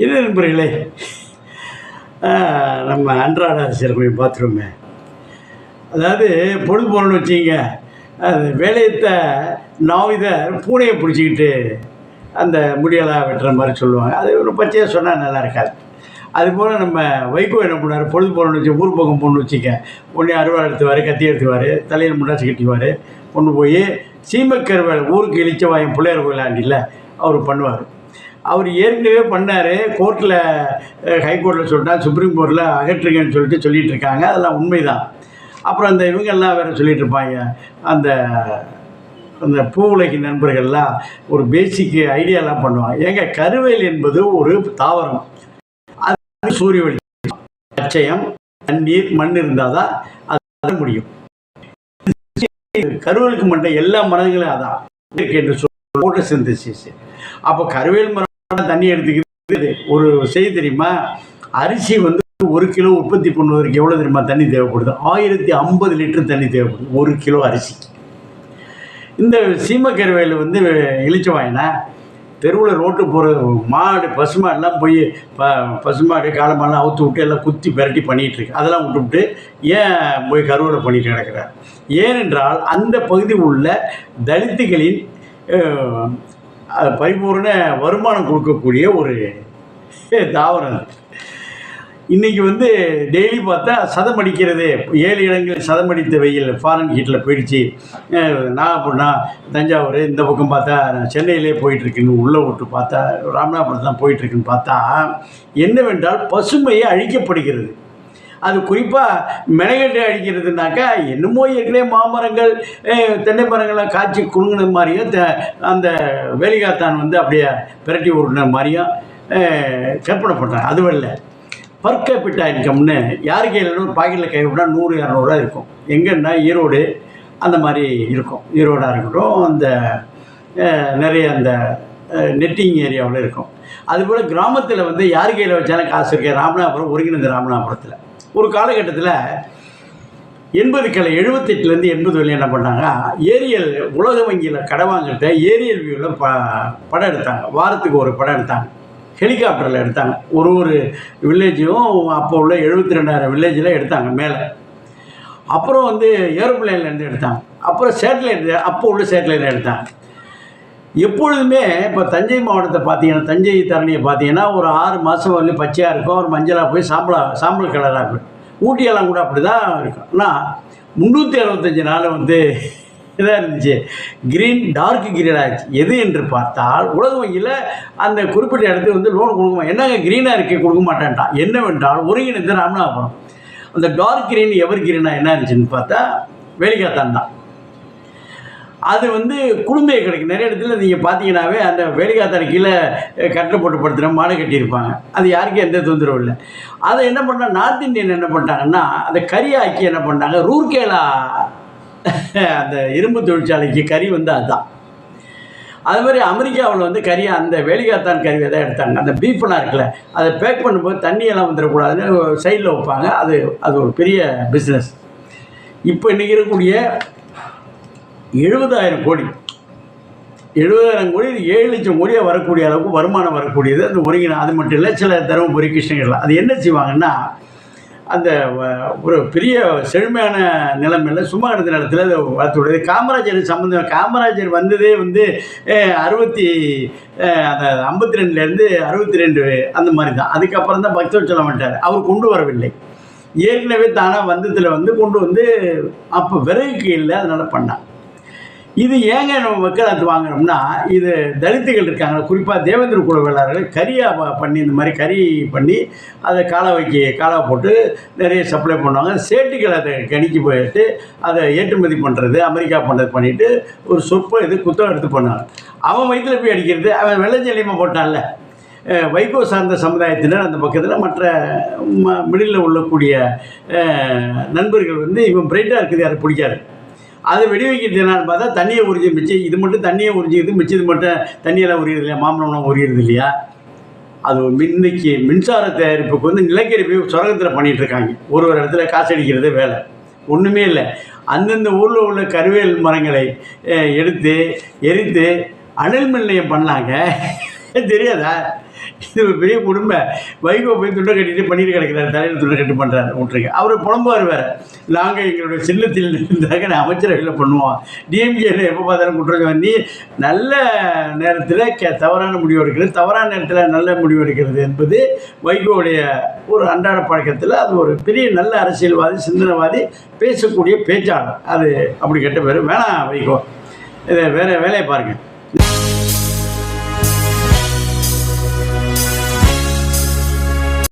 என்ன நண்பர்களே, நம்ம அன்றாட அரசியல் கொஞ்சம் பார்த்துருவோமே. அதாவது பொழுது போகணுன்னு வச்சுக்கங்க, அது வேலையத்த நாவிதர் பூனையை பிடிச்சிக்கிட்டு அந்த முடியெல்லாம் வெட்டுற மாதிரி சொல்லுவாங்க. அது ஒரு பச்சையாக சொன்னால் நல்லா இருக்காது. அதுபோல் நம்ம வைகோ என்ன பண்ணார், பொழுது போகணுன்னு வச்சு ஊர் பக்கம் போகணுன்னு வச்சுக்க, உடனே அருவாள் எடுத்துவார், கத்தி எடுத்துவார், தலையில் முண்டாச்சு கட்டிக்குவார், கொண்டு போய் சீமக்கருவேல் ஊருக்கு இளிச்சவாயம் பிள்ளையார் கோயிலாண்டியில் அவர் பண்ணுவார். அவர் ஏற்கனவே பண்ணார். கோர்ட்டில் ஹைகோர்ட்டில் சொல்லிட்டாங்க, சுப்ரீம் கோர்ட்டில் அகற்றுங்கன்னு சொல்லிட்டு இருக்காங்க. அதெல்லாம் உண்மைதான். அப்புறம் அந்த இவங்கெல்லாம் வேறு சொல்லிகிட்டு இருப்பாங்க, அந்த அந்த பூ உலகி நண்பர்கள்லாம் ஒரு பேசிக் ஐடியாலாம் பண்ணுவாங்க. ஏங்க, கருவேல் என்பது ஒரு தாவரம். அது சூரிய ஒளி, பச்சையம், தண்ணீர், மண் இருந்தால் தான் அது முடியும். கருவேலுக்கு மட்டும் எல்லா மரங்களும் அதான் என்று போட்டோசிந்தசிஸ். அப்போ கருவேல் மரம் தண்ணி எடுத்துக்கிறது ஒரு செய்தி தெரியுமா? அரிசி வந்து 1 கிலோ உற்பத்தி பண்ணுவதற்கு எவ்வளோ தெரியுமா தண்ணி தேவைப்படுது? 1050 லிட்டர் தண்ணி தேவைப்படுது 1 கிலோ அரிசிக்கு. இந்த சீமக்கருவேல் வந்து இளிச்சவாயினா தெருவில் ரோட்டு போகிற மாடு பசுமாடெல்லாம் போய் பசுமாடு காலமாடெல்லாம் அவுத்து விட்டு எல்லாம் குத்தி பெரட்டி பண்ணிகிட்ருக்கு. அதெல்லாம் விட்டுவிட்டு ஏன் போய் கருவேலை பண்ணிட்டு கிடக்கிறார்? ஏனென்றால் அந்த பகுதியில் உள்ள தலித்துகளின் பரிபூர்ண வருமானம் கொடுக்கக்கூடிய ஒரு தாவரம். இன்றைக்கி வந்து டெய்லி பார்த்தா சதம் அடிக்கிறது, 7 இடங்கள் சதம் அடித்த வெயில் ஃபாரின் ஹீட்டில் போயிடுச்சு. நாகப்பட்டினம், தஞ்சாவூர், இந்த பக்கம் பார்த்தா சென்னையிலே போயிட்டுருக்குன்னு உள்ளே விட்டு பார்த்தா ராமநாதபுரம் தான் போயிட்டுருக்குன்னு பார்த்தா என்னவென்றால் பசுமையை அழிக்கப்படுகிறது. அது குறிப்பாக மெனகட்டு அழிக்கிறதுனாக்கா என்னமோ ஏற்கனவே மாமரங்கள் தென்னை மரங்களை காய்ச்சி குலுங்கின மாதிரியும் அந்த வேலிகாத்தான் வந்து அப்படியே பிரட்டி விடுன மாதிரியும் கற்பனை பண்ணுறாங்க. அதுவும் இல்லை, பர் கேபிட்டா இன்கம்னு யார் கையில் ஒரு பாக்கெட்டில் கை விட்டால் 100-200 இருக்கும். எங்கன்னா ஈரோடு அந்த மாதிரி இருக்கும். ஈரோடாக இருக்கட்டும், அந்த நிறைய அந்த நெட்டிங் ஏரியாவில் இருக்கும். அதுபோல் கிராமத்தில் வந்து யார் கையில் வச்சாலும் காசு இருக்கு. ராமநாதபுரம், ஒருங்கிணைந்த ராமநாதபுரத்தில் ஒரு காலகட்டத்தில் 78லேருந்து 80 வரையும் என்ன பண்ணாங்க, ஏரியல் உலக வங்கியில் கடை வாங்கிட்ட ஏரியல் வியூவில் படம் எடுத்தாங்க. வாரத்துக்கு ஒரு படம் எடுத்தாங்க, ஹெலிகாப்டரில் எடுத்தாங்க. ஒரு வில்லேஜும் அப்போ உள்ள 72,000 வில்லேஜில் எடுத்தாங்க மேலே. அப்புறம் வந்து ஏரோப்ளைன்லேருந்து எடுத்தாங்க. அப்புறம் சேட்டலைட், அப்போ உள்ள சேட்டலைட்டில் எடுத்தாங்க. எப்பொழுதுமே இப்போ தஞ்சை மாவட்டத்தை பார்த்தீங்கன்னா, தஞ்சை தரணியை பார்த்தீங்கன்னா ஒரு 6 மாதம் வந்து பச்சையாக இருக்கும், ஒரு மஞ்சளாக போய் சாம்பல் கலராக இருக்கும். ஊட்டியெல்லாம் கூட அப்படி தான் இருக்கும். ஆனால் 365 நாள் வந்து இதாக இருந்துச்சு, க்ரீன், டார்க் க்ரீன் ஆகிடுச்சு. எது என்று பார்த்தால் உலக வங்கியில் அந்த குறிப்பிட்ட இடத்துக்கு வந்து லோன் கொடுக்குமா, என்னங்க க்ரீனாக இருக்கே, கொடுக்க மாட்டேன்ட்டான். என்னவென்றால் ஒருங்கிணைந்த ராமநாதபுரம் அந்த டார்க் க்ரீன் எவர் க்ரீனாக என்ன இருந்துச்சுன்னு பார்த்தா வேலிகாத்தான் தான். அது வந்து குளுமையை கிடைக்கும். நிறைய இடத்துல நீங்கள் பார்த்தீங்கன்னாவே அந்த வேலிகாத்தான் கீழே கட்டை போட்டு படுத்துகிற மாடை கட்டியிருப்பாங்க. அது யாருக்கும் எந்த தொந்தரவும் இல்லை. அதை என்ன பண்ணால் நார்த் இந்தியன் என்ன பண்ணிட்டாங்கன்னா அந்த கறியாக்கி என்ன பண்ணாங்க, ரூர்கேலா அந்த இரும்பு தொழிற்சாலைக்கு கறி வந்து அதுதான். அது மாதிரி அமெரிக்காவில் வந்து கறி அந்த வேலிகாத்தான் கறியை தான் எடுத்தாங்க. அந்த பீஃபெல்லாம் இருக்குல்ல, அதை பேக் பண்ணும்போது தண்ணியெல்லாம் வந்துடக்கூடாதுன்னு சைடில் வைப்பாங்க. அது ஒரு பெரிய பிஸ்னஸ். இப்போ இன்றைக்கி இருக்கக்கூடிய 70,000 கோடி 7 லட்சம் கோடியாக வரக்கூடிய அளவுக்கு வருமானம் வரக்கூடியது அந்த ஒருங்கிணை. அது மட்டும் இல்லை, சில தருமபுரி, கிருஷ்ணகிரிலாம் அது என்ன செய்வாங்கன்னா, அந்த ஒரு பெரிய செழுமையான நிலைமையில் சும்மா கிடந்த நிலத்தில் அதை வளர்த்துவிடுது. காமராஜர் சம்மந்தம், காமராஜர் வந்ததே வந்து 52லேருந்து 62 அந்த மாதிரி தான். அதுக்கப்புறம் தான் பக்தவச்சலம் வந்துட்டார். அவர் கொண்டு வரவில்லை, ஏற்கனவே தானாக வந்ததில் வந்து கொண்டு வந்து அப்போ விறகுக்கு இல்லை, அதனால் பண்ணான். இது ஏங்க நம்ம மக்களாத்து வாங்குறோம்னா, இது தலித்துகள் இருக்காங்க, குறிப்பாக தேவேந்திர குல வேளாளர்கள் கறியாக பண்ணி, இந்த மாதிரி கறி பண்ணி அதை காலை போட்டு நிறைய சப்ளை பண்ணுவாங்க. சேட்டுகள் அதை கணிக்கு போயிட்டு அதை ஏற்றுமதி பண்ணுறது, அமெரிக்கா பண்ணுறது பண்ணிவிட்டு ஒரு சொற்ப இது குத்தம் எடுத்து பண்ணாங்க. அவன் வயிற்றில் போய் அடிக்கிறது. அவன் வெள்ளச்செலியமாக போட்டான்ல, வைகோ சார்ந்த சமுதாயத்தினர் அந்த பக்கத்தில் மற்ற மிடில் உள்ளக்கூடிய நண்பர்கள் வந்து இவன் பிரைட்டாக இருக்குது, அதை பிடிக்காது. அதை வெடி வைக்கிறது என்னான்னு பார்த்தா தண்ணியை உறிஞ்சி மிச்சம், இது மட்டும் தண்ணியை உறிஞ்சிக்குது, மிச்சது மட்டும் தண்ணியெல்லாம் உரியுறது இல்லையா, மாம்பழம்லாம் உரியுறது இல்லையா. அது இன்னைக்கு மின்சார தயாரிப்புக்கு வந்து நிலக்கரி போய் சுரங்கத்தில் பண்ணிகிட்ருக்காங்க. ஒரு இடத்துல காசு அடிக்கிறது வேலை, ஒன்றுமே இல்லை. அந்தந்த ஊரில் உள்ள கருவேல் மரங்களை எடுத்து எரித்து அனல் மின் நிலையம் பண்ணாங்க. தெரியாதா? இது ஒரு பெரிய குடும்ப. வைகோ போய் துண்டை கட்டிட்டு பன்னீர் கிடக்கிறார், தலையில் துண்டை கட்டு பண்ணுறாரு விட்ருங்க. அவர் புலம்புவார் வேறு, நாங்கள் எங்களுடைய சின்னத்தில் இருந்தாங்க நான் அமைச்சரவையில் பண்ணுவோம், டிஎம்கேல எப்போ பார்த்தாலும் குற்றம். நீ நல்ல நேரத்தில் தவறான முடிவு எடுக்கிறது, தவறான நேரத்தில் நல்ல முடிவு எடுக்கிறது என்பது வைகோவுடைய ஒரு அன்றாட பழக்கத்தில் அது ஒரு பெரிய நல்ல அரசியல்வாதி, சிந்தனைவாதி, பேசக்கூடிய பேச்சாளர். அது அப்படி கெட்ட பேர் வேணாம் வைகோ, இதை வேலையை பாருங்கள்.